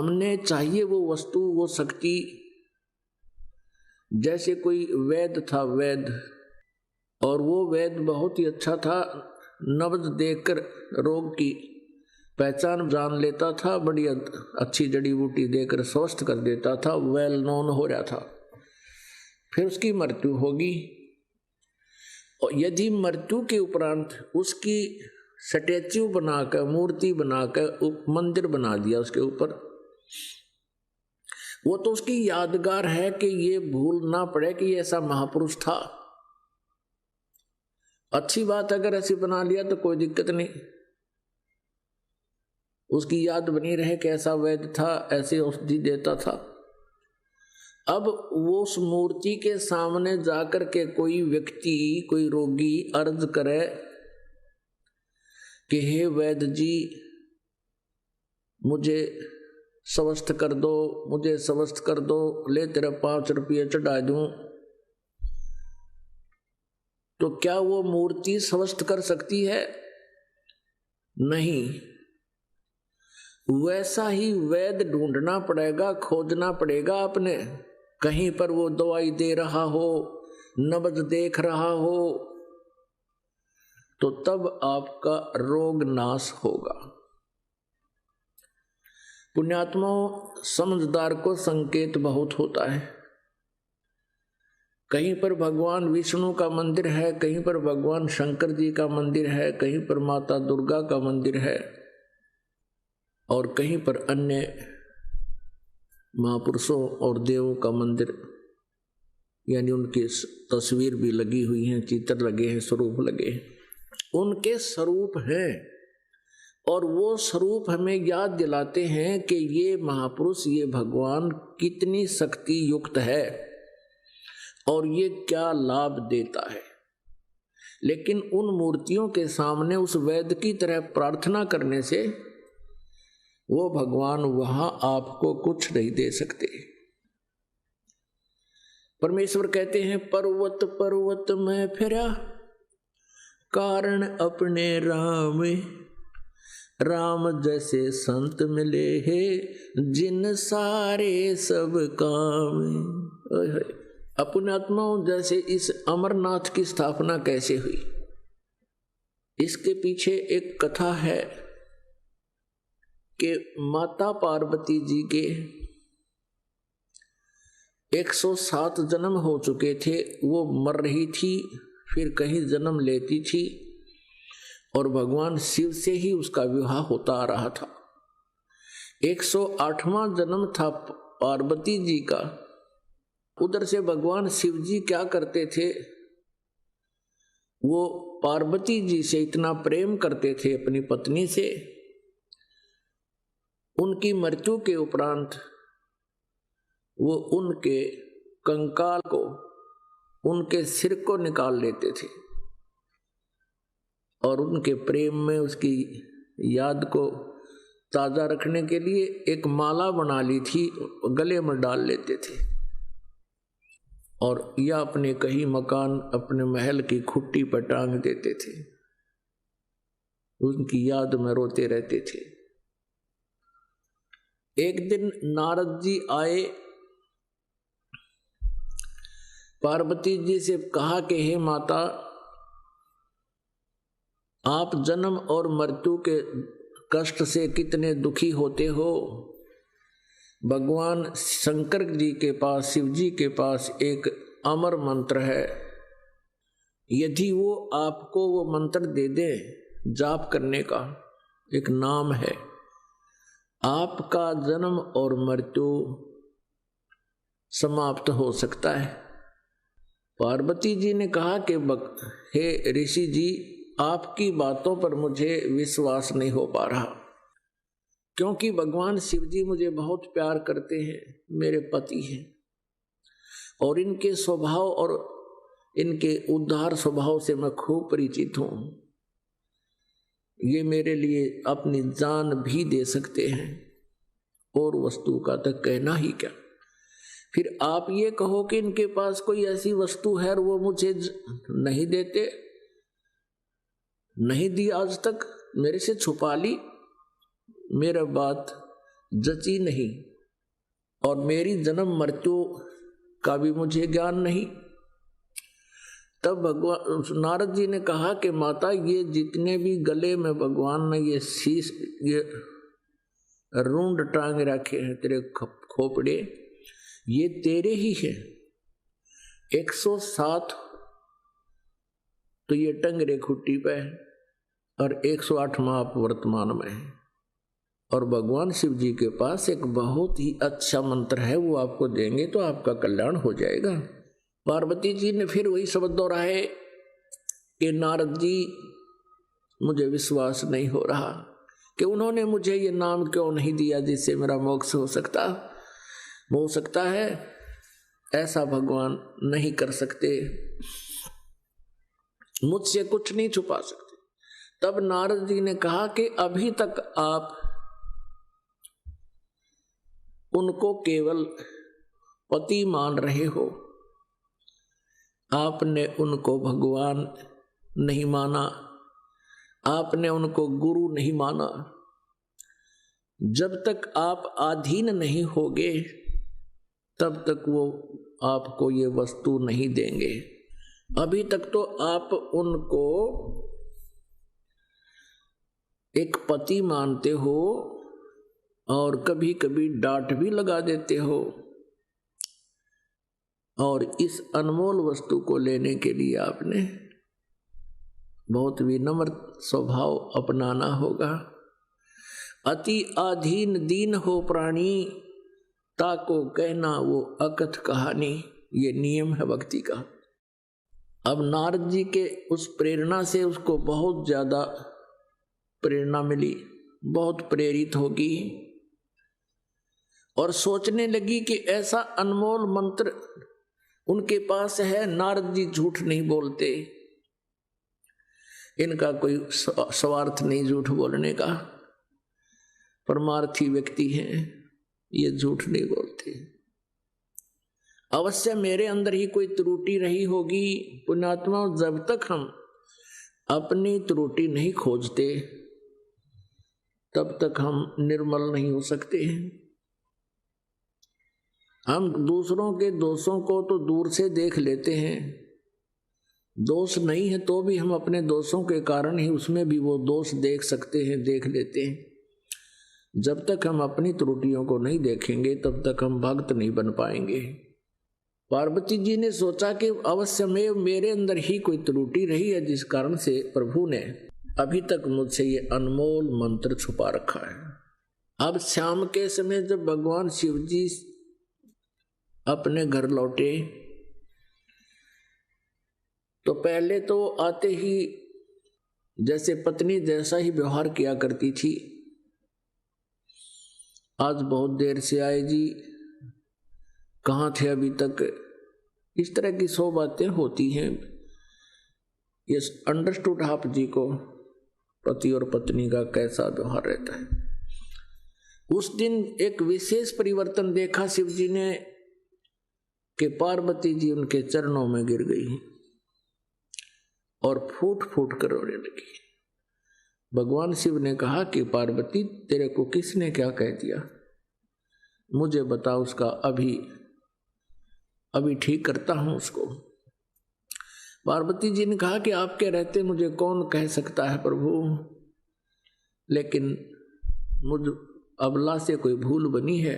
हमने चाहिए वो वस्तु, वो शक्ति। जैसे कोई वैद्य था, वैद्य, और वो वैद्य बहुत ही अच्छा था, नब्ज देखकर रोग की पहचान जान लेता था, बड़ी अच्छी जड़ी बूटी देकर स्वस्थ कर देता था, वेल नोन हो रहा था। फिर उसकी मृत्यु होगी, और यदि मृत्यु के उपरांत उसकी स्टैच्यू बनाकर, मूर्ति बनाकर मंदिर बना दिया उसके ऊपर, वो तो उसकी यादगार है कि ये भूल ना पड़े कि ये ऐसा महापुरुष था। अच्छी बात, अगर ऐसी बना लिया तो कोई दिक्कत नहीं, उसकी याद बनी रहे कि ऐसा वैद्य था, ऐसे औषधि देता था। अब वो उस मूर्ति के सामने जाकर के कोई व्यक्ति, कोई रोगी अर्ज करे कि हे वैद्य जी, मुझे स्वस्थ कर दो, मुझे स्वस्थ कर दो, ले तेरा 5 रुपये चढ़ा दूं, तो क्या वो मूर्ति स्वस्थ कर सकती है? नहीं। वैसा ही वैद्य ढूंढना पड़ेगा, खोजना पड़ेगा अपने, कहीं पर वो दवाई दे रहा हो, नब्ज देख रहा हो, तो तब आपका रोग नाश होगा। पुण्यात्माओं, समझदार को संकेत बहुत होता है। कहीं पर भगवान विष्णु का मंदिर है, कहीं पर भगवान शंकर जी का मंदिर है, कहीं पर माता दुर्गा का मंदिर है, और कहीं पर अन्य महापुरुषों और देवों का मंदिर, यानी उनकी तस्वीर भी लगी हुई है, चित्र लगे हैं, स्वरूप लगे हैं, उनके स्वरूप हैं। और वो स्वरूप हमें याद दिलाते हैं कि ये महापुरुष, ये भगवान कितनी शक्ति युक्त है और ये क्या लाभ देता है। लेकिन उन मूर्तियों के सामने उस वैद्य की तरह प्रार्थना करने से वो भगवान वहां आपको कुछ नहीं दे सकते। परमेश्वर कहते हैं, पर्वत पर्वत में फिरा, कारण अपने राम, राम जैसे संत मिले हैं, जिन सारे सब काम। अपने आत्माओं, जैसे इस अमरनाथ की स्थापना कैसे हुई, इसके पीछे एक कथा है कि माता पार्वती जी के 107 जन्म हो चुके थे, वो मर रही थी, फिर कहीं जन्म लेती थी, और भगवान शिव से ही उसका विवाह होता आ रहा था। 108वां जन्म था पार्वती जी का। उधर से भगवान शिव जी क्या करते थे, वो पार्वती जी से इतना प्रेम करते थे अपनी पत्नी से, उनकी मृत्यु के उपरांत वो उनके कंकाल को, उनके सिर को निकाल लेते थे, और उनके प्रेम में उसकी याद को ताजा रखने के लिए एक माला बना ली थी, गले में डाल लेते थे, और या अपने कहीं मकान, अपने महल की खुट्टी पर टांग देते थे, उनकी याद में रोते रहते थे। एक दिन नारद जी आए, पार्वती जी से कहा कि हे माता, आप जन्म और मृत्यु के कष्ट से कितने दुखी होते हो। भगवान शंकर जी के पास, शिव जी के पास एक अमर मंत्र है, यदि वो आपको वो मंत्र दे दे, जाप करने का एक नाम है, आपका जन्म और मृत्यु समाप्त हो सकता है। पार्वती जी ने कहा कि हे ऋषि जी, आपकी बातों पर मुझे विश्वास नहीं हो पा रहा, क्योंकि भगवान शिव जी मुझे बहुत प्यार करते हैं, मेरे पति हैं, और इनके स्वभाव और इनके उदार स्वभाव से मैं खूब परिचित हूं। ये मेरे लिए अपनी जान भी दे सकते हैं, और वस्तु का तो कहना ही क्या। फिर आप ये कहो कि इनके पास कोई ऐसी वस्तु है और वो मुझे नहीं देते, नहीं दी आज तक, मेरे से छुपा ली। मेरा बात जची नहीं और मेरी जन्म मृत्यु का भी मुझे ज्ञान नहीं। तब भगवान नारद जी ने कहा कि माता, ये जितने भी गले में भगवान ने ये शीश, ये रूंड टांग रखे हैं तेरे खोपड़े, ये तेरे ही है। 107 तो ये टंगरे खुट्टी पे है और 108 माप वर्तमान में है। और भगवान शिव जी के पास एक बहुत ही अच्छा मंत्र है, वो आपको देंगे तो आपका कल्याण हो जाएगा। पार्वती जी ने फिर वही शब्द दोहराए कि नारद जी, मुझे विश्वास नहीं हो रहा कि उन्होंने मुझे ये नाम क्यों नहीं दिया जिससे मेरा मोक्ष हो सकता है। ऐसा भगवान नहीं कर सकते, मुझसे कुछ नहीं छुपा सकते। तब नारद जी ने कहा कि अभी तक आप उनको केवल पति मान रहे हो, आपने उनको भगवान नहीं माना, आपने उनको गुरु नहीं माना। जब तक आप अधीन नहीं होगे तब तक वो आपको ये वस्तु नहीं देंगे। अभी तक तो आप उनको एक पति मानते हो और कभी कभी डांट भी लगा देते हो, और इस अनमोल वस्तु को लेने के लिए आपने बहुत विनम्र स्वभाव अपनाना होगा। अति अधीन दीन हो प्राणी, ताको कहना वो अकथ कहानी, ये नियम है भक्ति का। अब नारद जी के उस प्रेरणा से उसको बहुत ज्यादा प्रेरणा मिली, बहुत प्रेरित होगी और सोचने लगी कि ऐसा अनमोल मंत्र उनके पास है। नारद जी झूठ नहीं बोलते, इनका कोई स्वार्थ नहीं झूठ बोलने का, परमार्थी व्यक्ति हैं, ये झूठ नहीं बोलते। अवश्य मेरे अंदर ही कोई त्रुटि रही होगी। पुण्यात्मा, जब तक हम अपनी त्रुटि नहीं खोजते तब तक हम निर्मल नहीं हो सकते हैं। हम दूसरों के दोषों को तो दूर से देख लेते हैं, दोष नहीं है तो भी हम अपने दोषों के कारण ही उसमें भी वो दोष देख सकते हैं, देख लेते हैं। जब तक हम अपनी त्रुटियों को नहीं देखेंगे तब तक हम भक्त नहीं बन पाएंगे। पार्वती जी ने सोचा कि अवश्य में मेरे अंदर ही कोई त्रुटि रही है जिस कारण से प्रभु ने अभी तक मुझसे ये अनमोल मंत्र छुपा रखा है। अब शाम के समय जब भगवान शिव जी अपने घर लौटे तो पहले तो आते ही जैसे पत्नी जैसा ही व्यवहार किया करती थी। आज बहुत देर से आए जी, कहाँ थे अभी तक, इस तरह की 100 बातें होती हैं। ये अंडरस्टूड आप जी को पति और पत्नी का कैसा व्यवहार रहता है। उस दिन एक विशेष परिवर्तन देखा शिव जी ने कि पार्वती जी उनके चरणों में गिर गई और फूट फूट कर रोने लगी। भगवान शिव ने कहा कि पार्वती, तेरे को किसने क्या कह दिया, मुझे बता, उसका अभी ठीक करता हूं उसको। पार्वती जी ने कहा कि आपके रहते मुझे कौन कह सकता है प्रभु, लेकिन मुझ अबला से कोई भूल बनी है।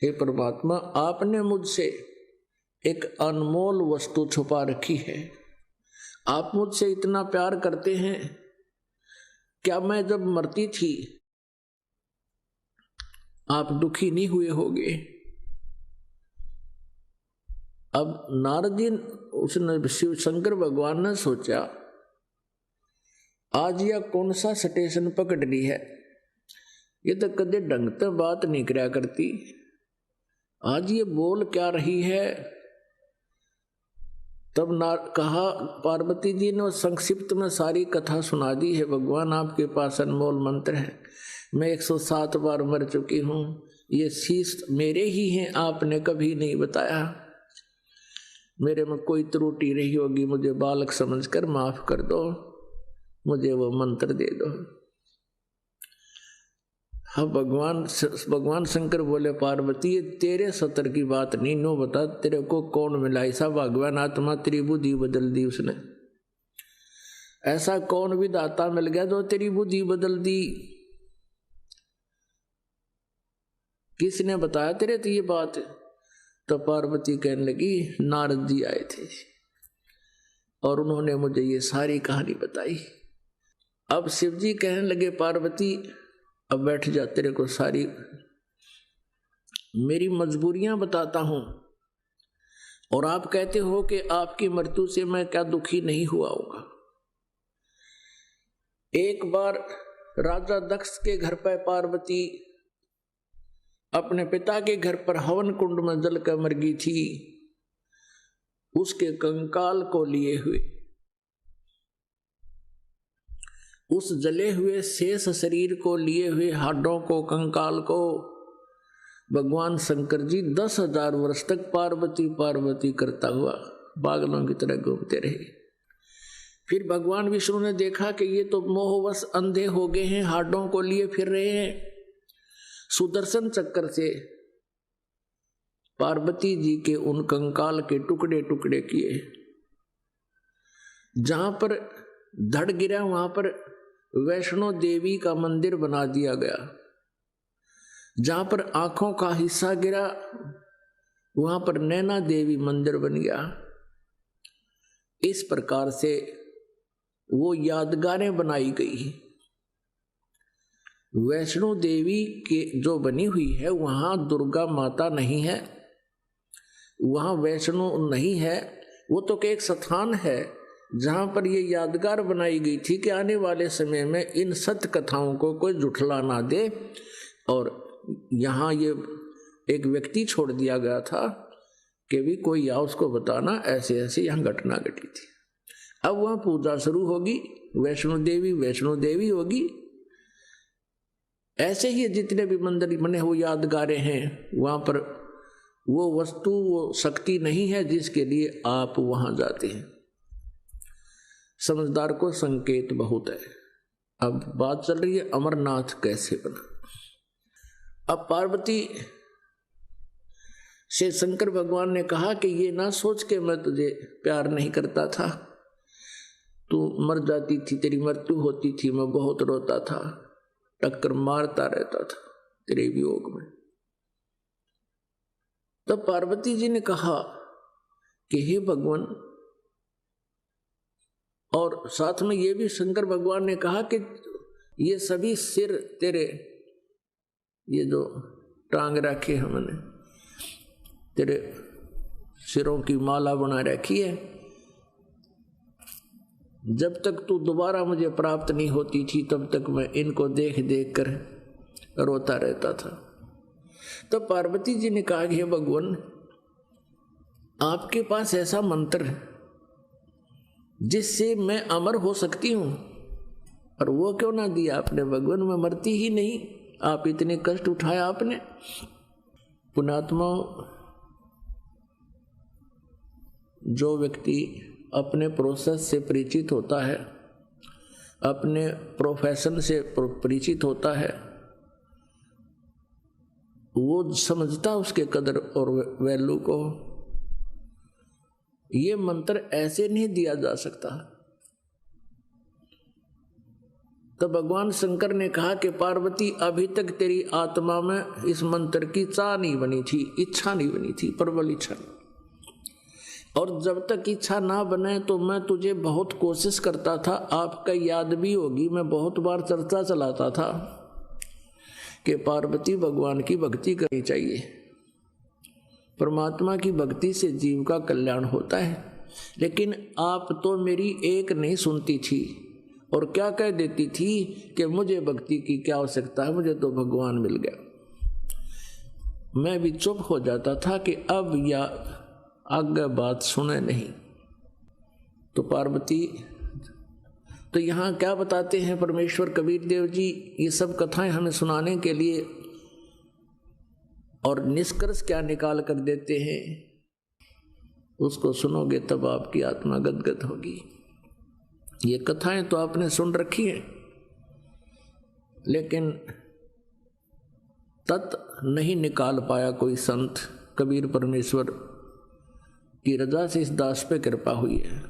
हे परमात्मा, आपने मुझसे एक अनमोल वस्तु छुपा रखी है। आप मुझसे इतना प्यार करते हैं, क्या मैं जब मरती थी आप दुखी नहीं हुए होंगे? अब नारद जी, उसने शिव शंकर भगवान ने सोचा आज यह कौन सा स्टेशन पकड़ ली है, ये तो कदे ढंग से बात नहीं करया करती, आज ये बोल क्या रही है। तब कहा पार्वती जी ने संक्षिप्त में सारी कथा सुना दी है। भगवान आपके पास अनमोल मंत्र है, मैं 107 बार मर चुकी हूँ, ये शीश मेरे ही हैं, आपने कभी नहीं बताया। मेरे में कोई त्रुटि रही होगी, मुझे बालक समझकर माफ कर दो, मुझे वो मंत्र दे दो। हाँ, भगवान शंकर बोले पार्वती ये तेरे सतर की बात नहीं, नो बता तेरे को कौन मिला ऐसा भगवान आत्मा, तेरी बुद्धि बदल दी उसने। ऐसा कौन भी दाता मिल गया जो तेरी बुद्धि बदल दी? किसने बताया तेरे तो ये बात? तो पार्वती कहने लगी नारद जी आए थे और उन्होंने मुझे ये सारी कहानी बताई। अब शिव जी कहने लगे पार्वती अब बैठ जा, तेरे को सारी मेरी मजबूरियां बताता हूं। और आप कहते हो कि आपकी मृत्यु से मैं क्या दुखी नहीं हुआ होगा। एक बार राजा दक्ष के घर पर पार्वती अपने पिता के घर पर हवन कुंड में जल कर मर गई थी। उसके कंकाल को लिए हुए, उस जले हुए शेष शरीर को लिए हुए, हड्डों को, कंकाल को भगवान शंकर जी 10,000 वर्ष तक पार्वती पार्वती करता हुआ पागलों की तरह घूमते रहे। फिर भगवान विष्णु ने देखा कि ये तो मोहवश अंधे हो गए हैं, हड्डों को लिए फिर रहे हैं। सुदर्शन चक्र से पार्वती जी के उन कंकाल के टुकड़े टुकड़े किए। जहां पर धड़ गिरा वहां पर वैष्णो देवी का मंदिर बना दिया गया। जहां पर आंखों का हिस्सा गिरा वहां पर नैना देवी मंदिर बन गया। इस प्रकार से वो यादगारें बनाई गई। वैष्णो देवी के जो बनी हुई है वहां दुर्गा माता नहीं है, वहां वैष्णो नहीं है, वो तो एक स्थान है जहां पर ये यादगार बनाई गई थी कि आने वाले समय में इन सत्य कथाओं को कोई जुठला ना दे। और यहाँ ये एक व्यक्ति छोड़ दिया गया था कि भी कोई या उसको बताना ऐसे ऐसे यहाँ घटना घटी थी। अब वहाँ पूजा शुरू होगी, वैष्णो देवी होगी। ऐसे ही जितने भी मंदिर बने वो यादगारें हैं, वहाँ पर वो वस्तु वो शक्ति नहीं है जिसके लिए आप वहाँ जाते हैं। समझदार को संकेत बहुत है। अब बात चल रही है अमरनाथ कैसे बना। अब पार्वती से शंकर भगवान ने कहा कि ये ना सोच के मैं तुझे प्यार नहीं करता था, तू मर जाती थी, तेरी मृत्यु होती थी, मैं बहुत रोता था, टक्कर मारता रहता था तेरे वियोग में। तब पार्वती जी ने कहा कि हे भगवान, और साथ में ये भी शंकर भगवान ने कहा कि ये सभी सिर तेरे, ये जो टांग रखे हमने, तेरे सिरों की माला बना रखी है, जब तक तू दोबारा मुझे प्राप्त नहीं होती थी तब तक मैं इनको देख देख कर रोता रहता था। तो पार्वती जी ने कहा कि हे भगवान, आपके पास ऐसा मंत्र है जिससे मैं अमर हो सकती हूं, और वो क्यों ना दिया आपने भगवान? मैं मरती ही नहीं, आप इतने कष्ट उठाया आपने। पुण्यात्मा, जो व्यक्ति अपने प्रोसेस से परिचित होता है, अपने प्रोफेशन से परिचित होता है, वो समझता उसके कदर और वैल्यू को। ये मंत्र ऐसे नहीं दिया जा सकता। तो भगवान शंकर ने कहा कि पार्वती, अभी तक तेरी आत्मा में इस मंत्र की चाह नहीं बनी थी, इच्छा नहीं बनी थी, प्रबल इच्छा नहीं। और जब तक इच्छा ना बने तो मैं तुझे बहुत कोशिश करता था। आपका याद भी होगी, मैं बहुत बार चर्चा चलाता था कि पार्वती भगवान की भक्ति करनी चाहिए, परमात्मा की भक्ति से जीव का कल्याण होता है। लेकिन आप तो मेरी एक नहीं सुनती थी और क्या कह देती थी कि मुझे भक्ति की क्या आवश्यकता है, मुझे तो भगवान मिल गया। मैं भी चुप हो जाता था कि अब या आगे बात सुने नहीं। तो पार्वती, तो यहाँ क्या बताते हैं परमेश्वर कबीर देव जी, ये सब कथाएं हमें सुनाने के लिए, और निष्कर्ष क्या निकाल कर देते हैं, उसको सुनोगे तब आपकी आत्मा गदगद होगी। ये कथाएं तो आपने सुन रखी हैं, लेकिन तत् नहीं निकाल पाया कोई संत। कबीर परमेश्वर की रजा से इस दास पे कृपा हुई है।